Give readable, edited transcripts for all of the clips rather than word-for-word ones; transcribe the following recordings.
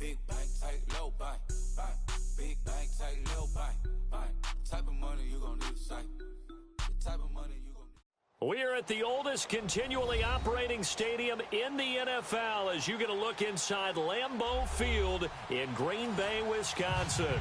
Big bank, take low bank, bank. Big bank, take low bank, bank. Type of money you gon' need to say. The type of money you gon' need. We are at the oldest continually operating stadium in the NFL as you get a look inside Lambeau Field in Green Bay, Wisconsin.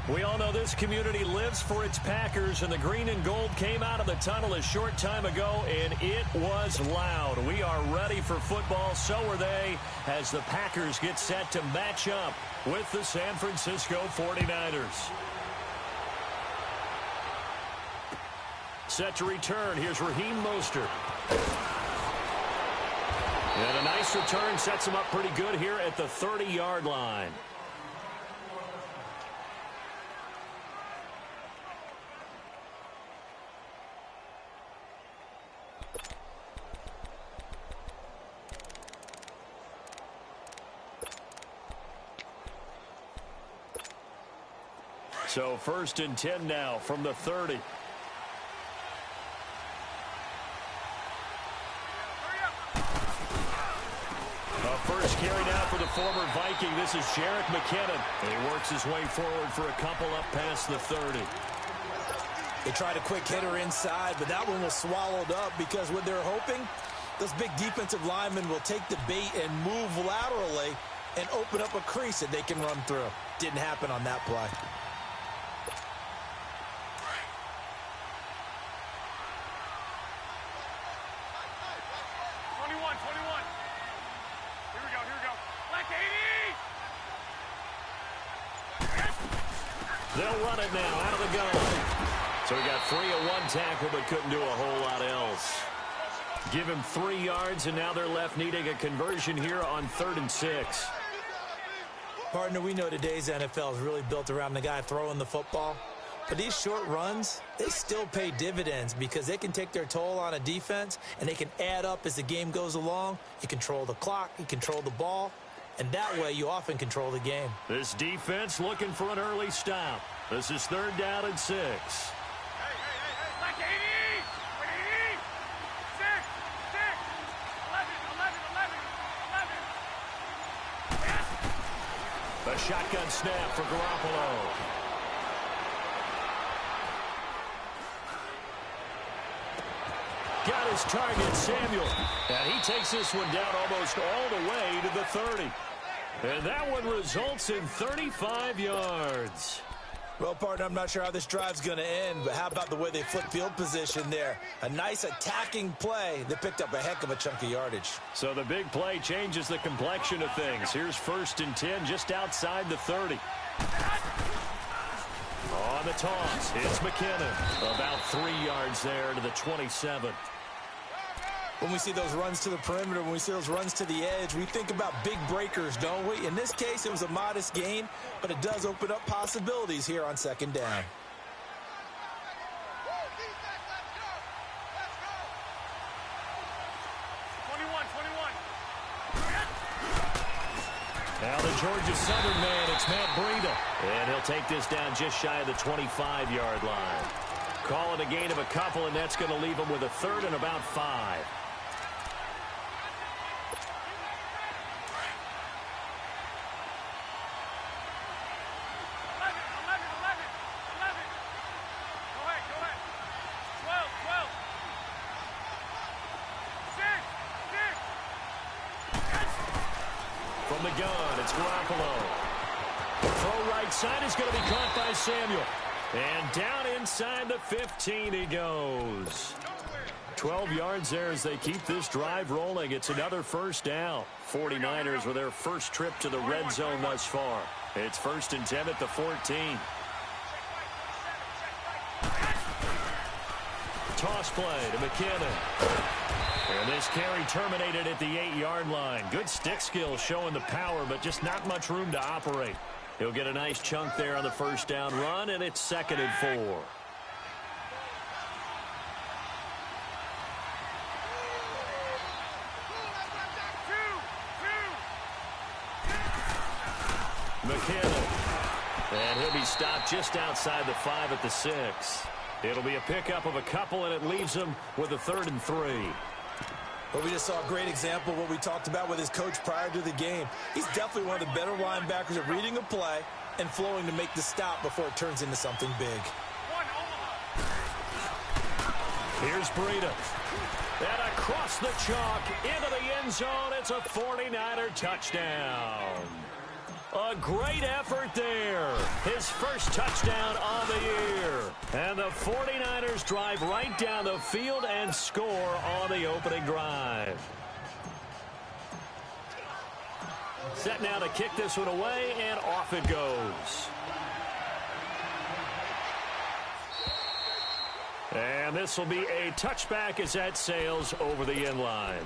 We all know this community lives for its Packers, and the green and gold came out of the tunnel a short time ago, and it was loud. We are ready for football, so are they, as the Packers get set to match up with the San Francisco 49ers. Set to return, here's Raheem Mostert. And a nice return sets him up pretty good here at the 30-yard line. So 1st and 10 now from the 30. First carry now for the former Viking. This is Jerick McKinnon. And he works his way forward for a couple up past the 30. They tried a quick hitter inside, but that one was swallowed up because what they're hoping, those big defensive linemen will take the bait and move laterally and open up a crease that they can run through. Didn't happen on that play. They'll run it now out of the gun. So he got 3 on one tackle, but couldn't do a whole lot else. Give him 3 yards, and now they're left needing a conversion here on 3rd and 6. Partner, we know today's NFL is really built around the guy throwing the football. But these short runs, they still pay dividends because they can take their toll on a defense, and they can add up as the game goes along. You control the clock, you control the ball. And that way, you often control the game. This defense looking for an early stop. This is 3rd down and 6. Black 80! 6, 11. A shotgun snap for Garoppolo. Got his target, Samuel. And he takes this one down almost all the way to the 30. And that one results in 35 yards. Well, partner, I'm not sure how this drive's going to end, but how about the way they flip field position there? A nice attacking play that picked up a heck of a chunk of yardage. So the big play changes the complexion of things. Here's 1st and 10 just outside the 30. On the toss, it's McKinnon. About 3 yards there to the 27. When we see those runs to the perimeter, when we see those runs to the edge, we think about big breakers, don't we? In this case, it was a modest gain, but it does open up possibilities here on 2nd down. Now the Georgia Southern man, it's Matt Breida. And he'll take this down just shy of the 25-yard line. Call it a gain of a couple, and that's going to leave him with a 3rd and about 5. From the gun, it's Garoppolo. Throw right side is going to be caught by Samuel. And down inside the 15 he goes. 12 yards there as they keep this drive rolling. It's another 1st down. 49ers with their first trip to the red zone thus far. It's 1st and 10 at the 14. Toss play to McKinnon. And this carry terminated at the 8-yard line. Good stick skill showing the power, but just not much room to operate. He'll get a nice chunk there on the 1st down run, and it's 2nd and 4. McKinnon. And he'll be stopped just outside the 5 at the 6. It'll be a pickup of a couple, and it leaves him with a 3rd and 3. But we just saw a great example of what we talked about with his coach prior to the game. He's definitely one of the better linebackers at reading a play and flowing to make the stop before it turns into something big. Here's Breida. And across the chalk into the end zone. It's a 49er touchdown. A great effort there. His first touchdown of the year. And the 49ers drive right down the field and score on the opening drive. Set now to kick this one away, and off it goes. And this will be a touchback as that sails over the end line.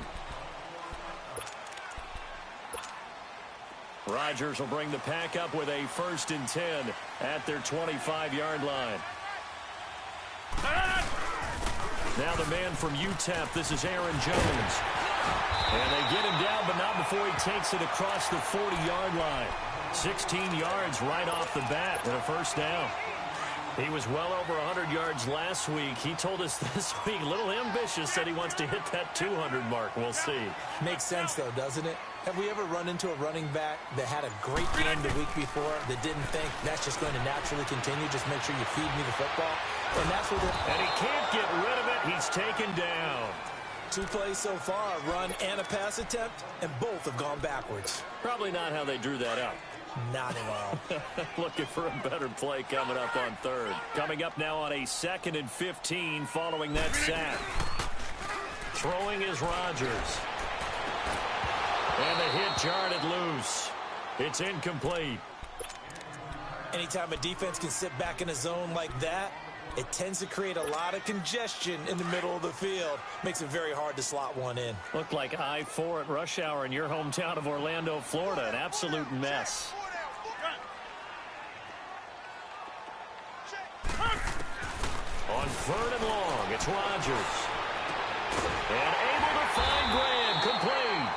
Rodgers will bring the pack up with a 1st and 10 at their 25-yard line. Now the man from UTEP, this is Aaron Jones. And they get him down, but not before he takes it across the 40-yard line. 16 yards right off the bat and a 1st down. He was well over 100 yards last week. He told us this week, a little ambitious, said he wants to hit that 200 mark. We'll see. Makes sense, though, doesn't it? Have we ever run into a running back that had a great game the week before that didn't think that's just going to naturally continue? Just make sure you feed me the football. And that's what and he can't get rid of it. He's taken down. 2 plays so far, a run and a pass attempt, and both have gone backwards. Probably not how they drew that up. Not at all. Looking for a better play coming up on 3rd. Coming up now on a 2nd and 15 following that sack. Throwing is Rodgers. And the hit jarred it loose. It's incomplete. Anytime a defense can sit back in a zone like that, it tends to create a lot of congestion in the middle of the field. Makes it very hard to slot one in. Looked like I-4 at rush hour in your hometown of Orlando, Florida. An absolute mess. On 3rd and long, it's Rodgers. And able to find Graham, complete.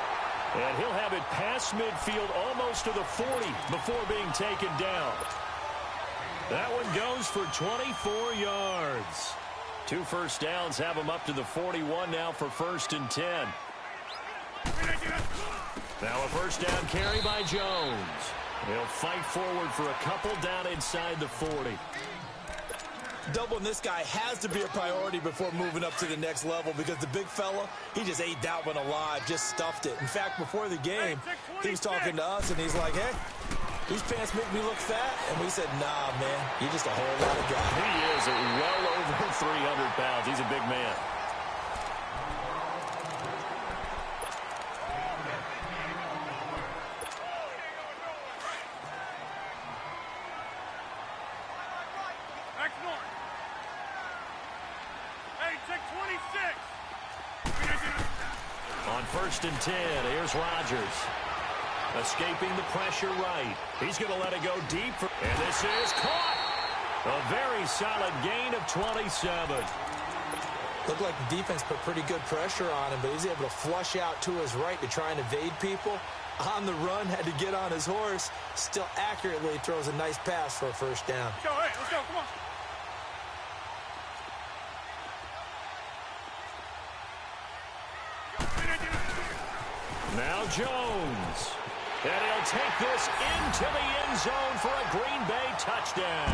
And he'll have it past midfield almost to the 40 before being taken down. That one goes for 24 yards. 2 1st downs have him up to the 41 now for 1st and 10. Now a 1st down carry by Jones. He'll fight forward for a couple down inside the 40. Doubling this guy has to be a priority before moving up to the next level because the big fella, he just ate that one alive, just stuffed it. In fact, before the game, he was talking to us, and he's like, hey, these pants make me look fat. And we said, nah, man, you're just a whole lot of guy. He is well over 300 pounds. He's a big man. On 1st and 10, here's Rodgers. Escaping the pressure right. He's going to let it go deep. And this is caught. A very solid gain of 27. Looked like the defense put pretty good pressure on him, but he's able to flush out to his right to try and evade people. On the run, had to get on his horse. Still accurately throws a nice pass for a 1st down. Let's go, hey, let's go, come on. Now Jones. And he'll take this into the end zone for a Green Bay touchdown.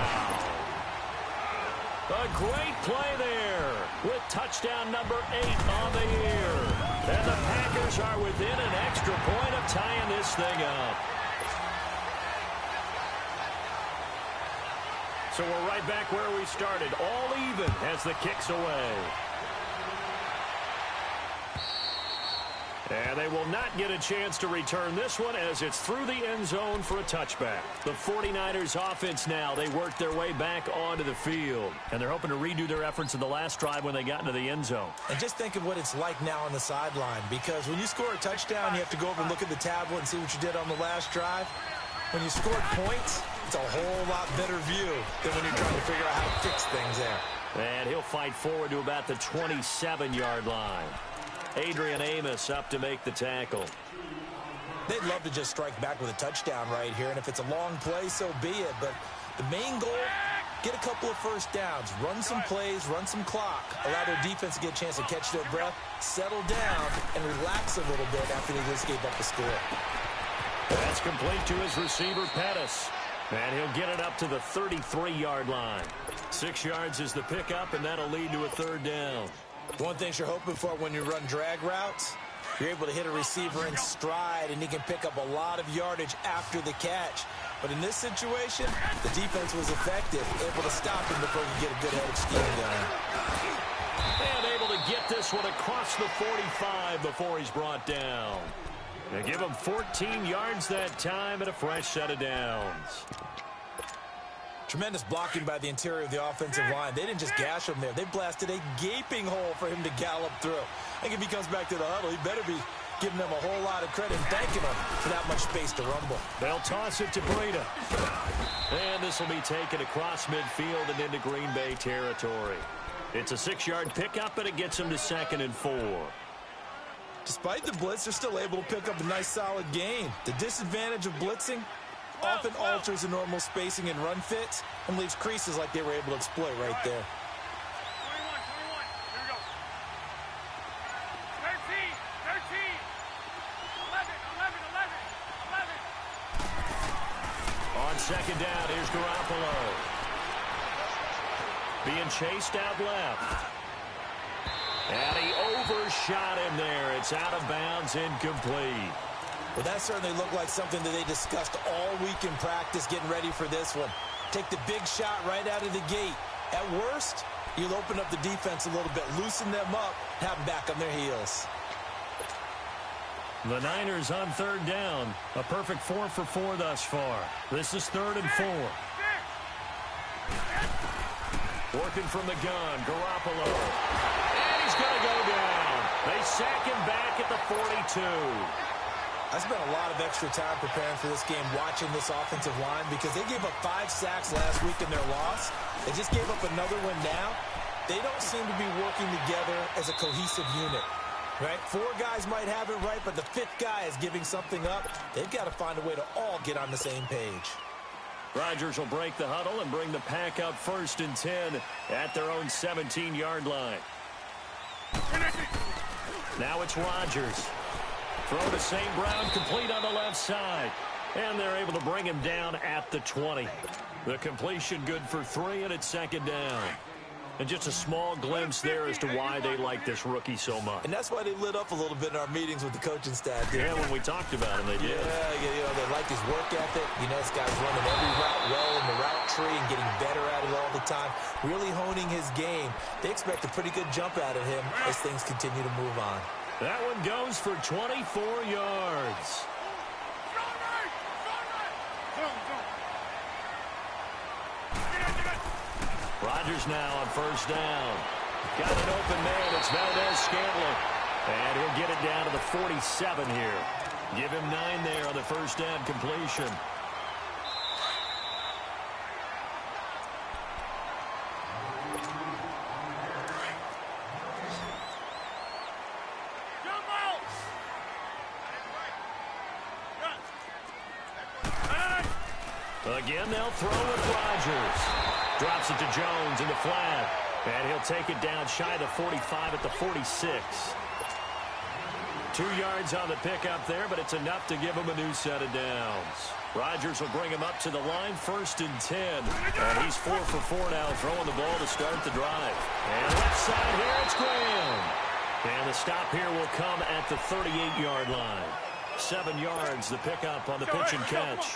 A great play there with touchdown number 8 on the year. And the Packers are within an extra point of tying this thing up. So we're right back where we started, all even as the kick's away. And they will not get a chance to return this one as it's through the end zone for a touchback. The 49ers offense now, they work their way back onto the field. And they're hoping to redo their efforts in the last drive when they got into the end zone. And just think of what it's like now on the sideline. Because when you score a touchdown, you have to go over and look at the tablet and see what you did on the last drive. When you scored points, it's a whole lot better view than when you're trying to figure out how to fix things there. And he'll fight forward to about the 27-yard line. Adrian Amos up to make the tackle. They'd love to just strike back with a touchdown right here, and if it's a long play, so be it. But the main goal get a couple of first downs, run some plays, run some clock, allow their defense to get a chance to catch their breath, settle down, and relax a little bit after they just gave up the score. That's complete to his receiver, Pettis. And he'll get it up to the 33-yard line. 6 yards is the pickup, and that'll lead to a third down. One thing you're hoping for when you run drag routes, you're able to hit a receiver in stride, and he can pick up a lot of yardage after the catch. But in this situation, the defense was effective, able to stop him before he could get a good head of steam going. And able to get this one across the 45 before he's brought down. They give him 14 yards that time and a fresh set of downs. Tremendous blocking by the interior of the offensive line. They didn't just gash him there. They blasted a gaping hole for him to gallop through. I think if he comes back to the huddle, he better be giving them a whole lot of credit and thanking them for that much space to rumble. They'll toss it to Breida. And this will be taken across midfield and into Green Bay territory. It's a 6-yard pickup, and it gets them to 2nd and 4. Despite the blitz, they're still able to pick up a nice, solid gain. The disadvantage of blitzing often alters the normal spacing and run fits and leaves creases like they were able to exploit right there. 21, 21. Here we go. 13, 13. 11, 11, 11. On second down, here's Garoppolo. Being chased out left. And he overshot him there. It's out of bounds, incomplete. Well, that certainly looked like something that they discussed all week in practice getting ready for this one. Take the big shot right out of the gate. At worst, you'll open up the defense a little bit, loosen them up, have them back on their heels. The Niners on third down. A perfect 4 for 4 thus far. This is 3rd and 4. Working from the gun, Garoppolo. And he's going to go down. They sack him back at the 42. I spent a lot of extra time preparing for this game watching this offensive line because they gave up 5 sacks last week in their loss. They just gave up another one now. They don't seem to be working together as a cohesive unit. Right? 4 guys might have it right, but the 5th guy is giving something up. They've got to find a way to all get on the same page. Rodgers will break the huddle and bring the pack up 1st and 10 at their own 17-yard line. Now it's Rodgers. Throw to St. Brown, complete on the left side. And they're able to bring him down at the 20. The completion good for 3, and it's 2nd down. And just a small glimpse there as to why they like this rookie so much. And that's why they lit up a little bit in our meetings with the coaching staff. Yeah, when we talked about him, they did. Yeah, they like his work ethic. You know, this guy's running every route well in the route tree and getting better at it all the time. Really honing his game. They expect a pretty good jump out of him as things continue to move on. That one goes for 24 yards. Rodgers now on 1st down. Got an open man. It's Valdez-Scantling. And he'll get it down to the 47 here. Give him 9 there on the 1st down completion. Again, they'll throw with Rodgers. Drops it to Jones in the flat. And he'll take it down shy of the 45 at the 46. 2 yards on the pickup there, but it's enough to give him a new set of downs. Rodgers will bring him up to the line, 1st and 10. And he's 4 for 4 now, throwing the ball to start the drive. And left side here, it's Graham. And the stop here will come at the 38-yard line. 7 yards, the pickup on the pitch and catch.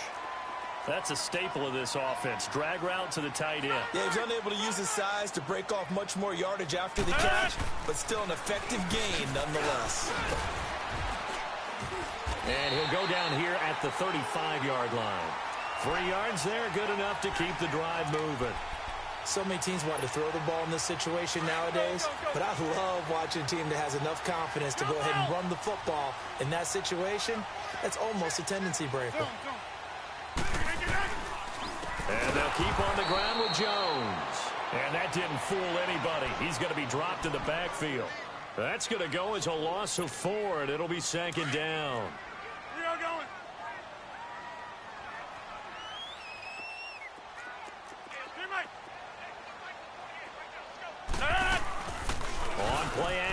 That's a staple of this offense. Drag route to the tight end. Yeah, he's unable to use his size to break off much more yardage after the catch, but still an effective gain nonetheless. And he'll go down here at the 35-yard line. 3 yards there, good enough to keep the drive moving. So many teams want to throw the ball in this situation nowadays, but I love watching a team that has enough confidence to go ahead and run the football. In that situation, that's almost a tendency breaker. And they'll keep on the ground with Jones. And that didn't fool anybody. He's going to be dropped in the backfield. That's going to go as a loss of 4, and it'll be 2nd down. We are going.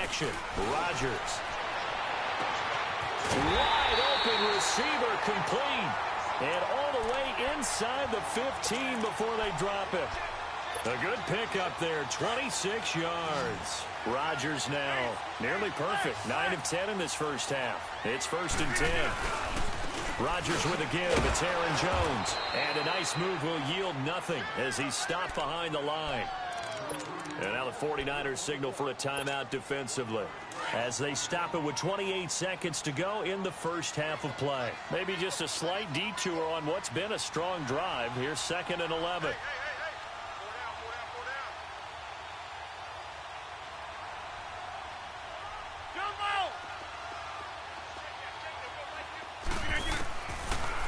action. Rodgers. Wide open receiver complete. And all the way inside the 15 before they drop it. A good pickup there, 26 yards. Rodgers now nearly perfect, 9 of 10 in this first half. It's 1st and 10. Rodgers with a give. It's Aaron Jones. And a nice move will yield nothing as he's stopped behind the line. And now the 49ers signal for a timeout defensively as they stop it with 28 seconds to go in the first half of play. Maybe just a slight detour on what's been a strong drive. Here's 2nd and 11.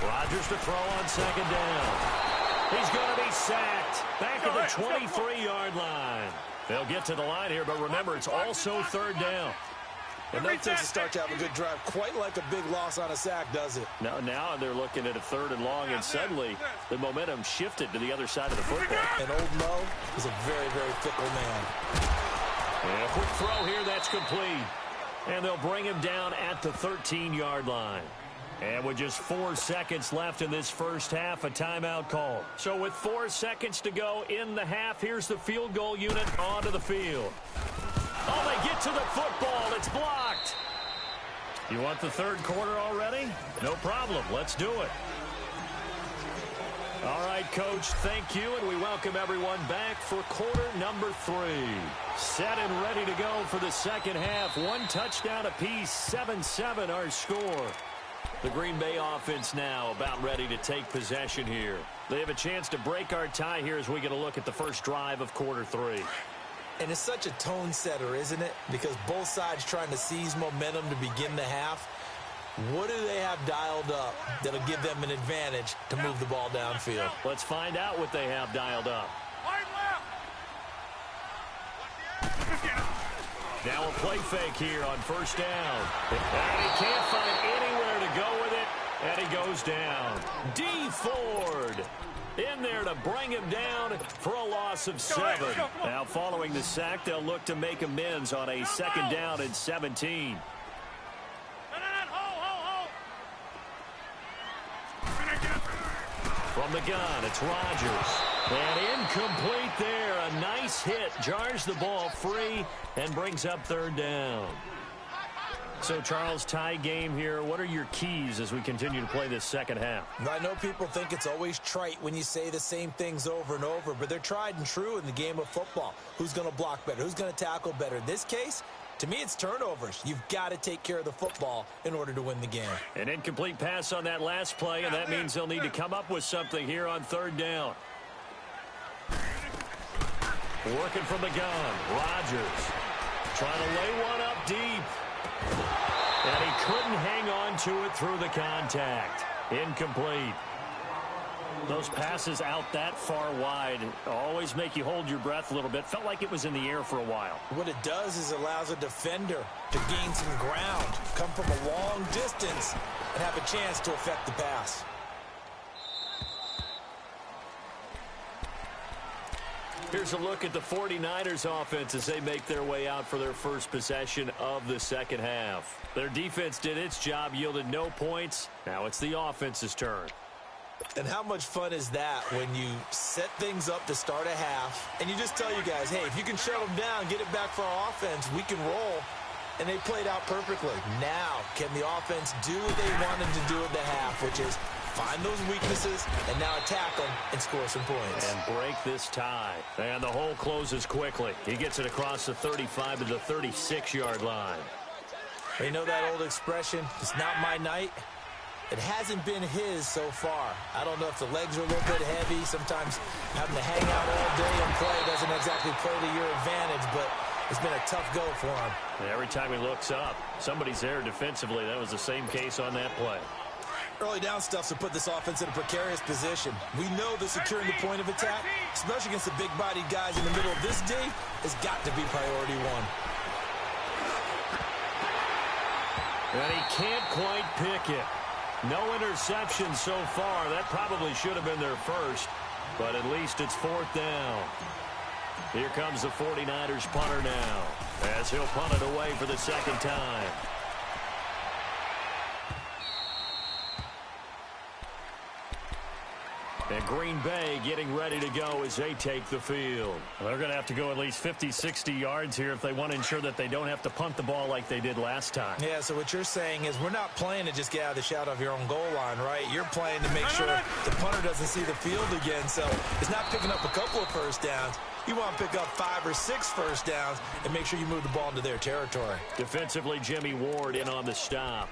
Rodgers to throw on 2nd down. He's going to be sacked back at the 23-yard line. They'll get to the line here, but remember, it's also 3rd down. And that takes a start to have a good drive. Quite like a big loss on a sack, does it? Now they're looking at a 3rd and long, and suddenly the momentum shifted to the other side of the football. And old Mo is a very, very fickle man. And a quick throw here, that's complete. And they'll bring him down at the 13-yard line. And with just 4 seconds left in this first half, a timeout call. So with 4 seconds to go in the half, here's the field goal unit onto the field. Oh, they get to the football. It's blocked. You want the 3rd quarter already? No problem. Let's do it. All right, Coach, thank you, and we welcome everyone back for quarter number 3. Set and ready to go for the second half. 1 touchdown apiece, 7-7 our score. The Green Bay offense now about ready to take possession here. They have a chance to break our tie here as we get a look at the first drive of quarter 3. And it's such a tone setter, isn't it? Because both sides trying to seize momentum to begin the half. What do they have dialed up that'll give them an advantage to move the ball downfield? Let's find out what they have dialed up. Now a play fake here on 1st down. And he can't find anywhere to go with it, and he goes down. Dee Ford in there to bring him down for a loss of 7. Now following the sack, they'll look to make amends on a 2nd down and 17. From the gun, it's Rodgers. And incomplete there. A nice hit. Jars the ball free and brings up 3rd down. So, Charles, tie game here. What are your keys as we continue to play this second half? I know people think it's always trite when you say the same things over and over, but they're tried and true in the game of football. Who's going to block better? Who's going to tackle better? In this case, to me, it's turnovers. You've got to take care of the football in order to win the game. An incomplete pass on that last play, and that means they'll need to come up with something here on 3rd down. Working from the gun, Rodgers trying to lay one up deep. And he couldn't hang on to it through the contact. Incomplete. Those passes out that far wide always make you hold your breath a little bit. Felt like it was in the air for a while. What it does is allows a defender to gain some ground, come from a long distance, and have a chance to affect the pass. Here's a look at the 49ers offense as they make their way out for their first possession of the second half. Their defense did its job, yielded no points. Now it's the offense's turn. And how much fun is that when you set things up to start a half and you just tell you guys, hey, if you can shut them down, get it back for our offense, we can roll. And they played out perfectly. Now, can the offense do what they wanted to do at the half, which is find those weaknesses and now attack them and score some points. And break this tie. And the hole closes quickly. He gets it across the 35 to the 36-yard line. You know that old expression, it's not my night? It hasn't been his so far. I don't know if the legs are a little bit heavy. Sometimes having to hang out all day and play doesn't exactly play to your advantage, but it's been a tough go for him. And every time he looks up, somebody's there defensively. That was the same case on that play. Early down stuff's to put this offense in a precarious position. We know that securing the point of attack, especially against the big-bodied guys in the middle of this D, has got to be priority one. And he can't quite pick it. No interception so far. That probably should have been their first, but at least it's 4th down. Here comes the 49ers punter now. as he'll punt it away for the second time. And Green Bay getting ready to go as they take the field. Well, they're going to have to go at least 50, 60 yards here if they want to ensure that they don't have to punt the ball like they did last time. Yeah, so what you're saying is we're not playing to just get out of the shadow of your own goal line, right? You're playing to make sure the punter doesn't see the field again. So it's not picking up a couple of first downs. You want to pick up 5 or 6 first downs and make sure you move the ball into their territory. Defensively, Jimmy Ward in on the stop.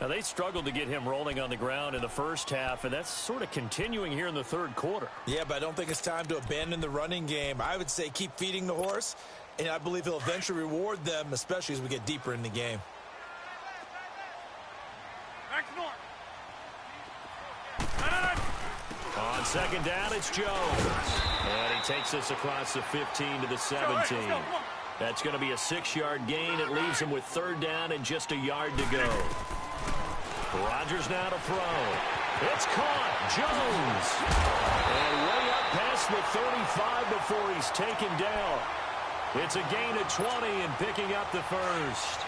Now, they struggled to get him rolling on the ground in the first half, and that's sort of continuing here in the third quarter. Yeah, but I don't think it's time to abandon the running game. I would say keep feeding the horse, and I believe he'll eventually reward them, especially as we get deeper in the game. On second down, it's Jones. And he takes this across the 15 to the 17. That's going to be a 6-yard gain. It leaves him with third down and just a yard to go. Rodgers now to throw. It's caught. Jones. And way up past the 35 before he's taken down. It's a gain of 20 and picking up the first.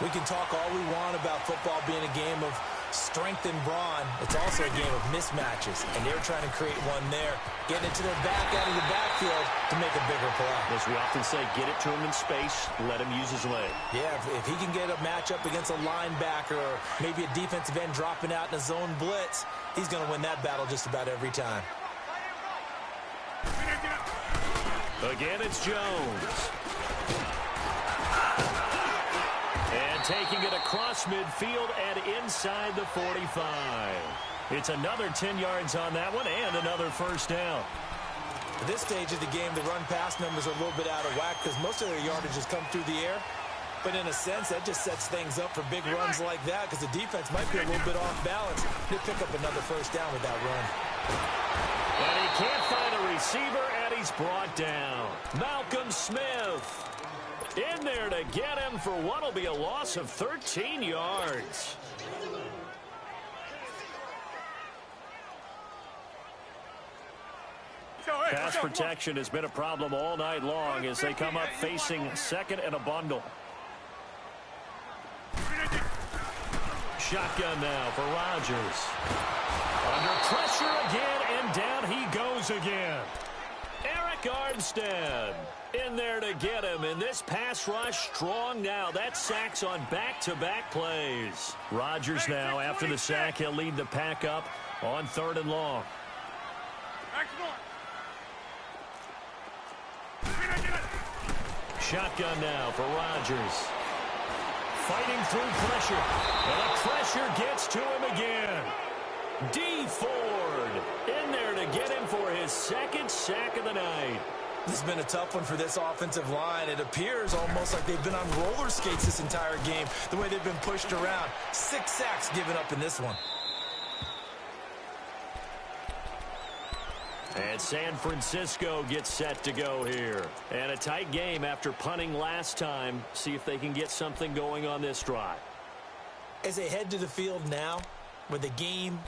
We can talk all we want about football being a game of strength and brawn. It's also a game of mismatches, and they're trying to create one there, getting it to their back out of the backfield to make a bigger play. As we often say, get it to him in space, let him use his leg. Yeah, if he can get a matchup against a linebacker or maybe a defensive end dropping out in a zone blitz, he's going to win that battle just about every time. Again, it's Jones. And taking it across midfield and inside the 45. It's another 10 yards on that one and another first down. At this stage of the game, the run-pass numbers are a little bit out of whack because most of their yardage has come through the air. But in a sense, that just sets things up for big runs like that because the defense might be a little bit off balance. They pick up another first down with that run. And he can't find a receiver, and he's brought down. Malcolm Smith in there to get him for what will be a loss of 13 yards. Pass protection has been a problem all night long as they come up facing second and a bundle. Shotgun now for Rodgers. Under pressure again, and down he goes again. Eric Armstead in there to get him, and this pass rush strong now. That's sacks on back-to-back plays. Rodgers now, after the sack, he'll lead the pack up on 3rd and long. Shotgun now for Rodgers. Fighting through pressure, and the pressure gets to him again. D. Ford in there to get him for his second sack of the night. This has been a tough one for this offensive line. It appears almost like they've been on roller skates this entire game, the way they've been pushed around. 6 sacks given up in this one. And San Francisco gets set to go here. And a tight game after punting last time. See if they can get something going on this drive. As they head to the field now, with the game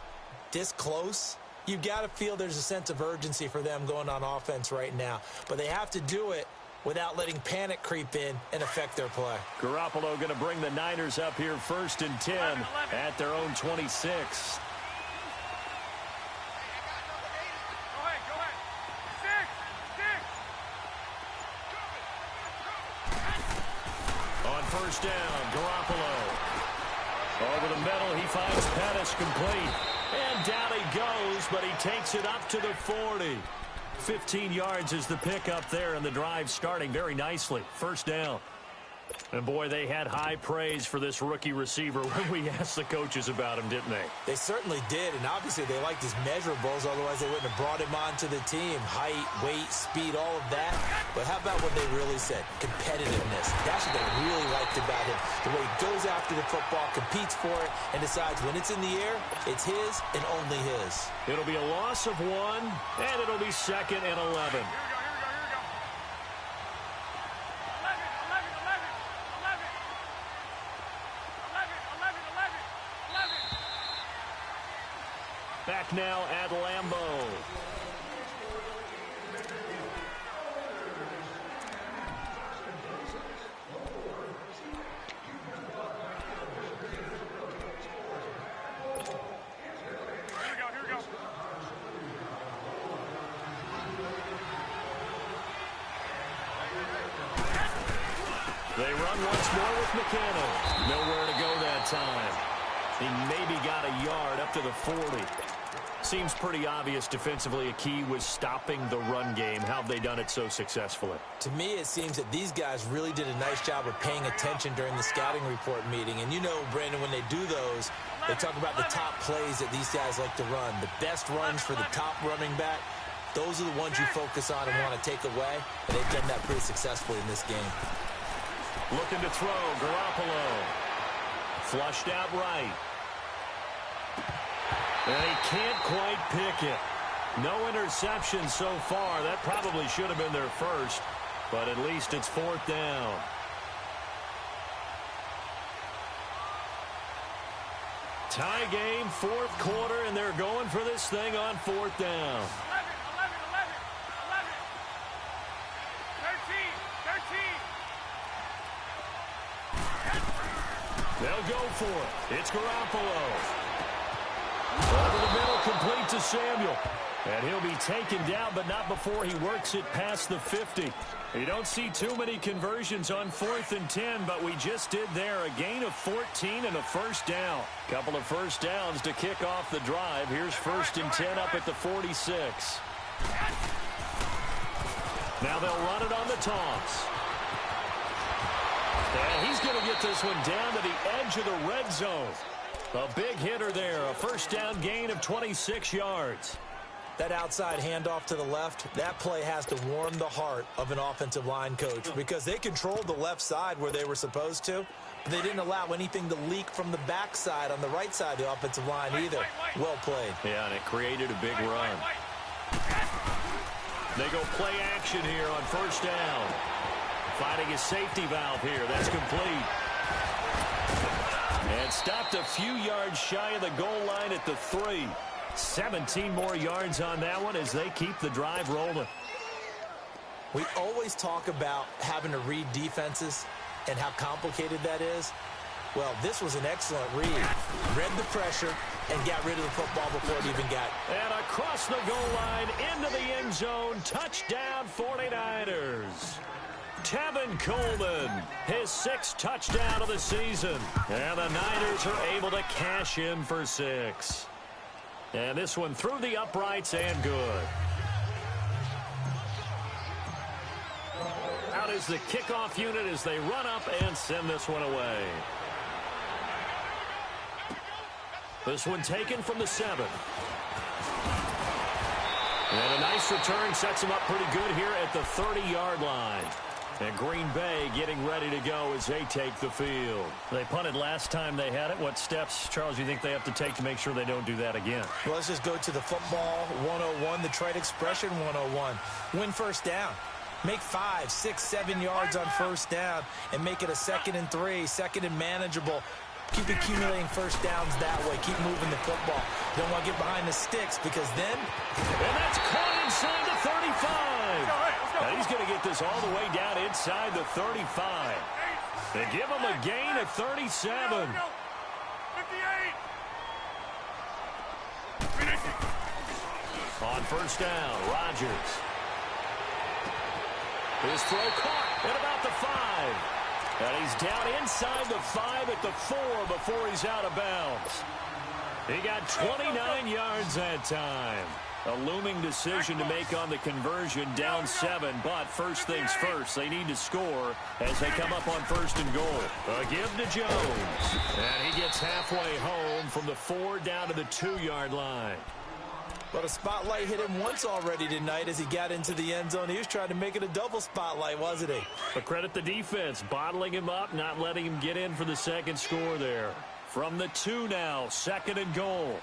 this close, you've got to feel there's a sense of urgency for them going on offense right now. But they have to do it without letting panic creep in and affect their play. Garoppolo going to bring the Niners up here 1st and 10 at their own 26. On first down, Garoppolo. Over the middle, he finds Pettis complete. And down he goes, but he takes it up to the 40. 15 yards is the pickup there, and the drive starting very nicely. First down. And, boy, they had high praise for this rookie receiver when we asked the coaches about him, didn't they? They certainly did, and obviously they liked his measurables, otherwise they wouldn't have brought him onto the team. Height, weight, speed, all of that. But how about what they really said? Competitiveness. That's what they really liked about him. The way he goes after the football, competes for it, and decides when it's in the air, it's his and only his. It'll be a loss of 1, and it'll be 2nd and 11. Back now at Lambeau. They run once more with McKinnon. Nowhere to go that time. He maybe got a yard up to the 40. Seems pretty obvious defensively a key was stopping the run game. How have they done it so successfully? To me, it seems that these guys really did a nice job of paying attention during the scouting report meeting. And you know, Brandon, when they do those, they talk about the top plays that these guys like to run. The best runs for the top running back, those are the ones you focus on and want to take away. And they've done that pretty successfully in this game. Looking to throw, Garoppolo. Flushed out right. And he can't quite pick it. No interception so far. That probably should have been their first, but at least it's 4th down. Tie game, 4th quarter, and they're going for this thing on 4th down. 13. They'll go for it. It's Garoppolo. Over the middle, complete to Samuel. And he'll be taken down, but not before he works it past the 50. You don't see too many conversions on 4th and 10, but we just did there. A gain of 14 and a first down. Couple of first downs to kick off the drive. Here's 1st and 10 up at the 46. Now they'll run it on the toss. And he's going to get this one down to the edge of the red zone. A big hitter there, a first down gain of 26 yards. That outside handoff to the left, that play has to warm the heart of an offensive line coach because they controlled the left side where they were supposed to. But they didn't allow anything to leak from the backside on the right side of the offensive line either. Well played. Yeah, and it created a big run. They go play action here on first down. Finding a safety valve here. That's complete. And stopped a few yards shy of the goal line at the 3. 17 more yards on that one as they keep the drive rolling. We always talk about having to read defenses and how complicated that is. Well, this was an excellent read. Read the pressure and got rid of the football before it even got. And across the goal line into the end zone. Touchdown 49ers. Tevin Coleman, his 6th touchdown of the season. And the Niners are able to cash in for 6. And this one through the uprights and good. Out is the kickoff unit as they run up and send this one away. This one taken from the 7. And a nice return sets them up pretty good here at the 30-yard line. And Green Bay getting ready to go as they take the field. They punted last time they had it. What steps, Charles, do you think they have to take to make sure they don't do that again? Well, let's just go to the football 101, the trade expression 101. Win first down. Make 5, 6, 7 yards on first down and make it a 2nd and 3, 2nd and manageable. Keep accumulating first downs that way. Keep moving the football. Don't want to get behind the sticks because then... And that's caught inside the 35. And he's going to get this all the way down inside the 35. They give him a gain of 37. 58. On first down, Rodgers. His throw caught at about the 5. And he's down inside the 5 at the 4 before he's out of bounds. He got 29 yards that time. A looming decision to make on the conversion, down 7, but first things first, they need to score as they come up on 1st and goal. A give to Jones, and he gets halfway home from the 4 down to the 2-yard line. But a spotlight hit him once already tonight as he got into the end zone. He was trying to make it a double spotlight, wasn't he? But credit the defense, bottling him up, not letting him get in for the 2nd score there. From the 2 now, 2nd and goal.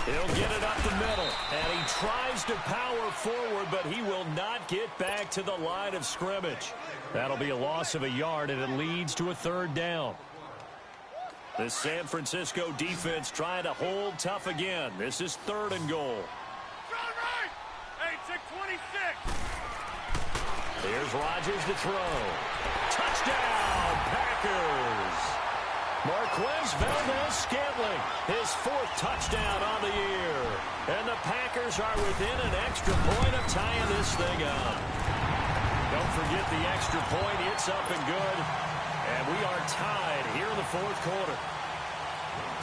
He'll get it up the middle, and he tries to power forward, but he will not get back to the line of scrimmage. That'll be a loss of a yard, and it leads to a 3rd down. The San Francisco defense trying to hold tough again. This is 3rd and goal. Here's Rodgers to throw. Touchdown, Packers! Marquez Valdes-Scantling, his 4th touchdown on the year. And the Packers are within an extra point of tying this thing up. Don't forget the extra point. It's up and good. And we are tied here in the fourth quarter.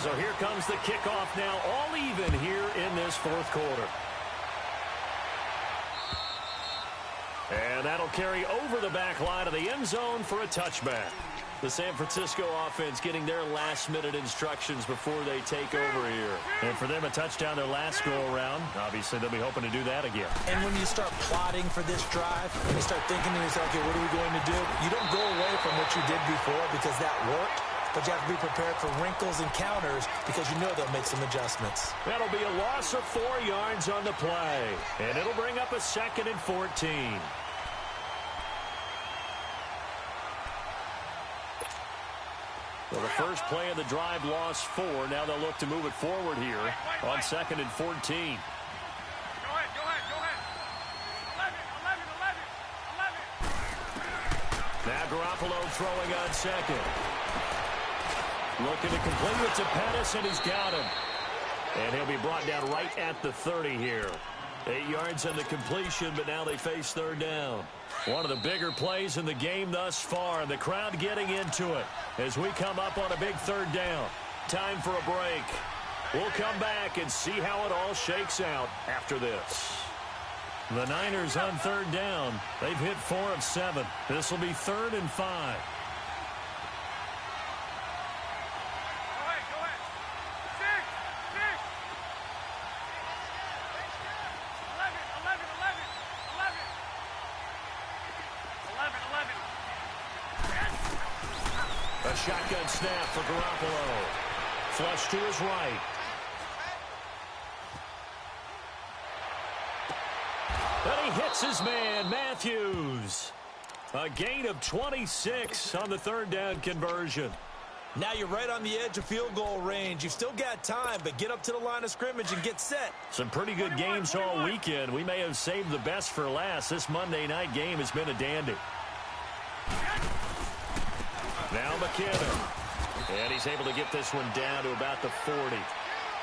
So here comes the kickoff now, all even here in this fourth quarter. And that'll carry over the back line of the end zone for a touchback. The San Francisco offense getting their last-minute instructions before they take over here. And for them, a touchdown their last go-around. Obviously, they'll be hoping to do that again. And when you start plotting for this drive, and you start thinking to yourself, okay, what are we going to do? You don't go away from what you did before because that worked, but you have to be prepared for wrinkles and counters because you know they'll make some adjustments. That'll be a loss of 4 yards on the play. And it'll bring up a 2nd and 14. Well, the first play of the drive lost 4. Now they'll look to move it forward here on 2nd and 14. Go ahead. Now Garoppolo throwing on 2nd. Looking to complete it to Pettis, and he's got him. And he'll be brought down right at the 30 here. 8 yards on the completion, but now they face 3rd down. One of the bigger plays in the game thus far, and the crowd getting into it as we come up on a big 3rd down. Time for a break. We'll come back and see how it all shakes out after this. The Niners on 3rd down. They've hit 4 of 7. This will be 3rd and 5. A shotgun snap for Garoppolo. Flush to his right. And he hits his man, Matthews. A gain of 26 on the 3rd down conversion. Now you're right on the edge of field goal range. You've still got time, but get up to the line of scrimmage and get set. Some pretty good games all weekend. We may have saved the best for last. This Monday night game has been a dandy. Now McKinnon. And he's able to get this one down to about the 40.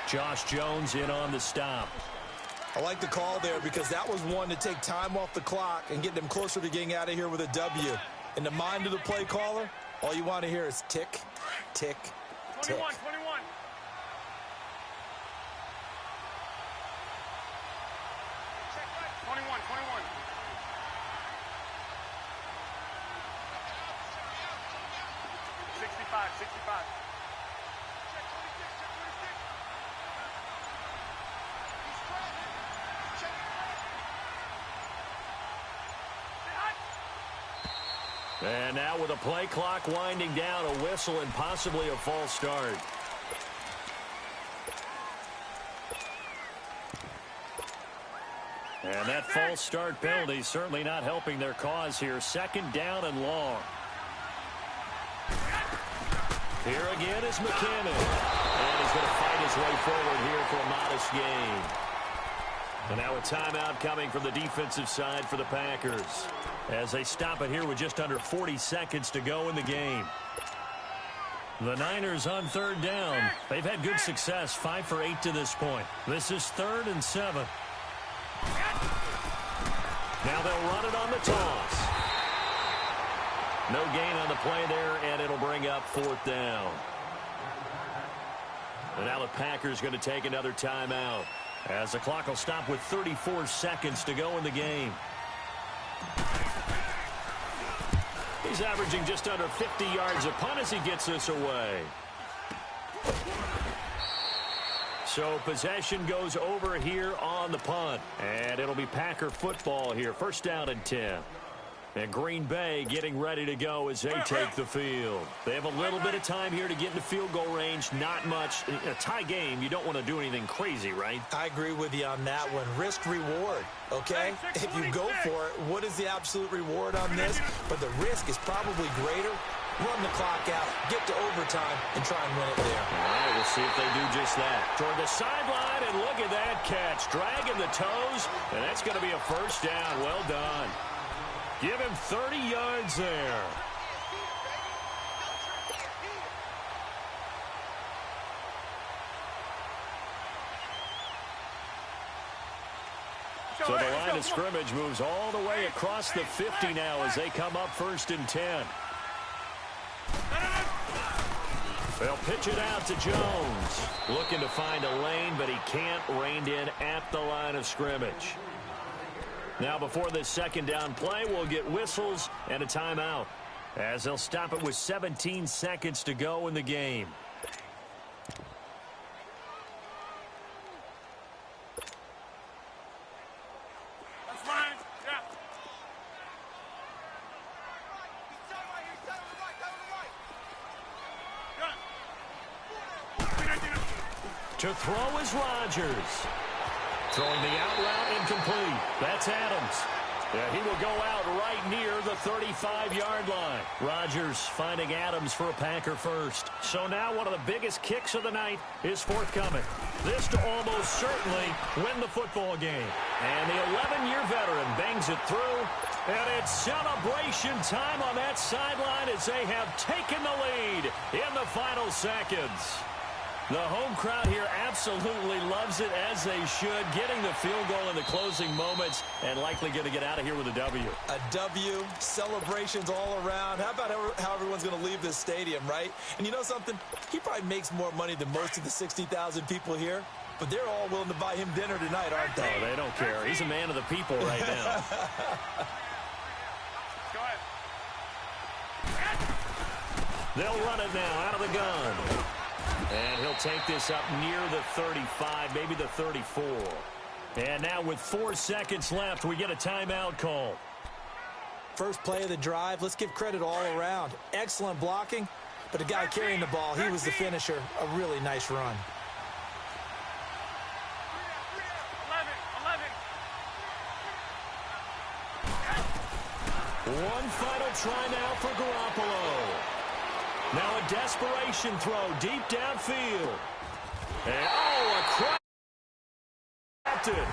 Josh Jones in on the stop. I like the call there because that was one to take time off the clock and get them closer to getting out of here with a W. In the mind of the play caller, all you want to hear is tick, tick, tick. 21. 65. And now with a play clock winding down, a whistle and possibly a false start. And that false start penalty certainly not helping their cause here. 2nd down and long. Here again is McKinnon. And he's going to fight his way forward here for a modest gain. And now a timeout coming from the defensive side for the Packers, as they stop it here with just under 40 seconds to go in the game. The Niners on 3rd down. They've had good success, 5 for 8 to this point. This is 3rd and 7. Now they'll run it on the toss. No gain on the play there, and it'll bring up 4th down. And now the Packers going to take another timeout, as the clock will stop with 34 seconds to go in the game. He's averaging just under 50 yards a punt as he gets this away. So possession goes over here on the punt, and it'll be Packer football here. 1st down and 10. And Green Bay getting ready to go as they take the field. They have a little bit of time here to get into field goal range. Not much. In a tie game, you don't want to do anything crazy, right? I agree with you on that one. Risk reward, okay? If you go for it, what is the absolute reward on this? But the risk is probably greater. Run the clock out, get to overtime, and try and win it there. All right, we'll see if they do just that. Toward the sideline, and look at that catch. Dragging the toes, and that's going to be a 1st down. Well done. Give him 30 yards there. So the line of scrimmage moves all the way across the 50 now as they come up 1st and 10. They'll pitch it out to Jones. Looking to find a lane, but he can't. Reined in at the line of scrimmage. Now before this 2nd down play, we'll get whistles and a timeout, as they'll stop it with 17 seconds to go in the game. That's mine. Yeah. To throw is Rodgers. Throwing the out route incomplete. That's Adams. Yeah, he will go out right near the 35-yard line. Rodgers finding Adams for a Packer first. So now one of the biggest kicks of the night is forthcoming. This to almost certainly win the football game. And the 11-year veteran bangs it through. And it's celebration time on that sideline as they have taken the lead in the final seconds. The home crowd here absolutely loves it, as they should, getting the field goal in the closing moments and likely going to get out of here with a W. A W, celebrations all around. How about how everyone's going to leave this stadium, right? And you know something? He probably makes more money than most of the 60,000 people here, but they're all willing to buy him dinner tonight, aren't they? Oh, they don't care. He's a man of the people right now. Go ahead. They'll run it now out of the gun. And he'll take this up near the 35, maybe the 34. And now with 4 seconds left, we get a timeout call. First play of the drive, let's give credit all around. Excellent blocking, but the guy carrying the ball, he was the finisher. A really nice run. 11. One final try now for Garoppolo. Now a desperation throw deep downfield. And, a crafted